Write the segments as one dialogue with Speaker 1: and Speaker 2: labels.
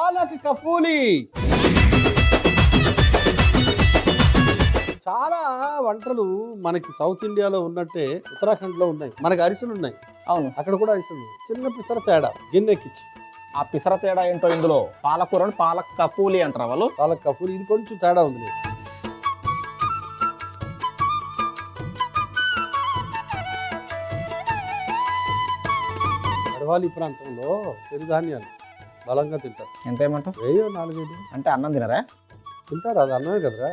Speaker 1: పాలక్ కఫూలి. చాలా వంటలు మనకి సౌత్ ఇండియాలో ఉన్నట్టే ఉత్తరాఖండ్లో ఉన్నాయి. మనకి అరిసెలు ఉన్నాయి,
Speaker 2: అవును,
Speaker 1: అక్కడ కూడా అరిసెలు. చిన్న పిసర తేడా గిన్నెకిచ్చి.
Speaker 2: ఆ పిసర తేడా ఏంటో ఇందులో పాలకూరని పాలక్ కపూలి అంటారు వాళ్ళు.
Speaker 1: పాలక్ కఫూలి ఇది కొంచెం తేడా ఉంది. గడవాలి ప్రాంతంలో చిరుధాన్యాలు బలంగా తింటారు.
Speaker 2: ఎంత ఏమంటావు?
Speaker 1: వేయో 4-5
Speaker 2: అంటే అన్నం తినరా?
Speaker 1: తింటారు, అది అన్నమే కదరా.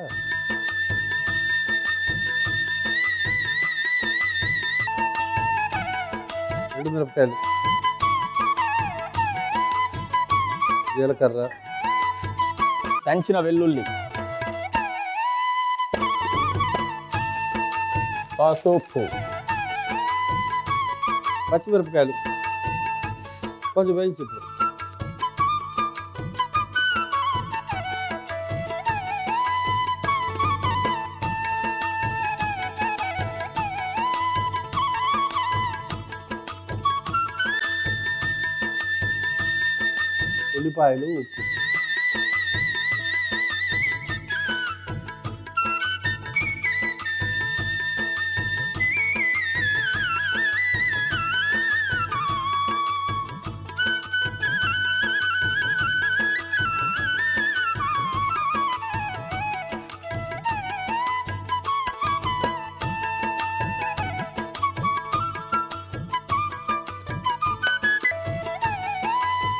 Speaker 1: మిరపకాయలు, జీలకర్ర,
Speaker 2: దంచిన వెల్లుల్లి, పసుపు,
Speaker 1: పచ్చిమిరపకాయలు కొంచెం వేయించి ఇప్పుడు. ఉల్లిపాయలు, ఉప్పు.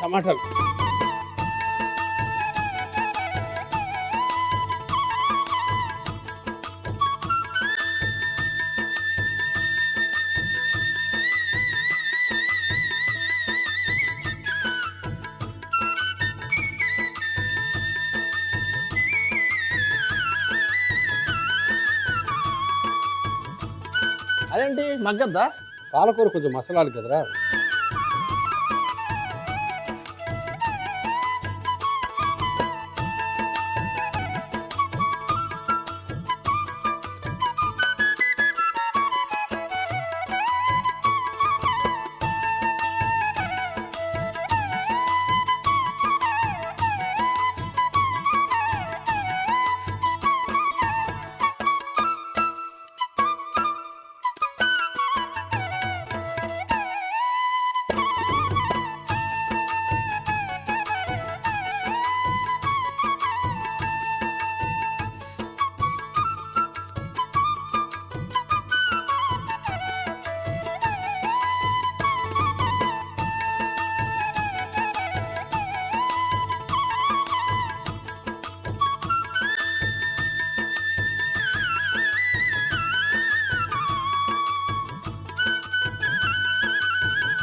Speaker 1: టమాటాలు,
Speaker 2: అదేంటి మగ్గద్దా?
Speaker 1: పాలకూర కొంచెం మసాలాలు కదరా.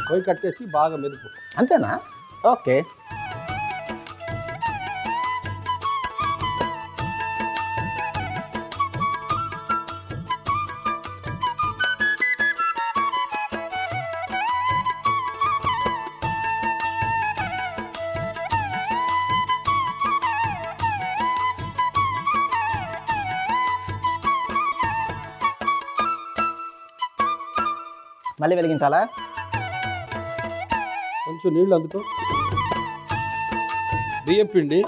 Speaker 1: పొయ్యి కట్టేసి బాగా మెదుపు.
Speaker 2: అంతేనా? ఓకే. మళ్ళీ వెలిగించాలా?
Speaker 1: కొంచెం నీళ్ళు అందుకో. బియ్యం పిండి,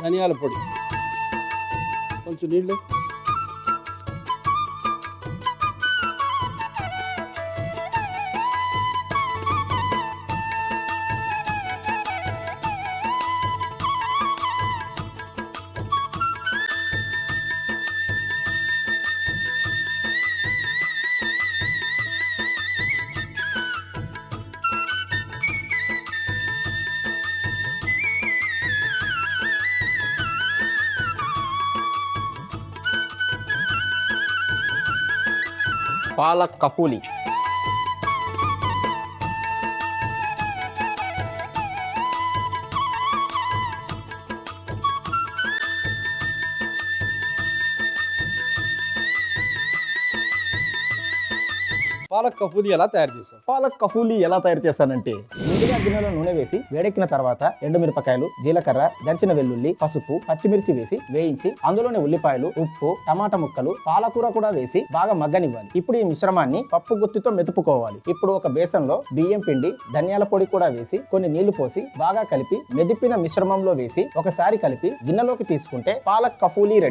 Speaker 1: ధనియాల పొడి, కొంచెం నీళ్ళు.
Speaker 2: పాలక్ కపూలి.
Speaker 1: పాలక్ కఫూలి ఎలా తయారు చేసావు?
Speaker 2: పాలక్ కఫూలి ఎలా తయారు చేశానంటే, ముందుగా గిన్నెలో నూనె వేసి వేడెక్కిన తర్వాత ఎండుమిరపకాయలు, జీలకర్ర, దంచిన వెల్లుల్లి, పసుపు, పచ్చిమిర్చి వేసి వేయించి అందులోని ఉల్లిపాయలు, ఉప్పు, టమాటా ముక్కలు, పాలకూర కూడా వేసి బాగా మగ్గనివ్వాలి. ఇప్పుడు ఈ మిశ్రమాన్ని పప్పు గుత్తితో మెతుపుకోవాలి. ఇప్పుడు ఒక బేసన్లో బియ్యం పిండి, ధనియాల పొడి కూడా వేసి కొన్ని నీళ్లు పోసి బాగా కలిపి మెదిపిన మిశ్రమంలో వేసి ఒకసారి కలిపి గిన్నెలోకి తీసుకుంటే పాలక్ కఫూలి రెడీ.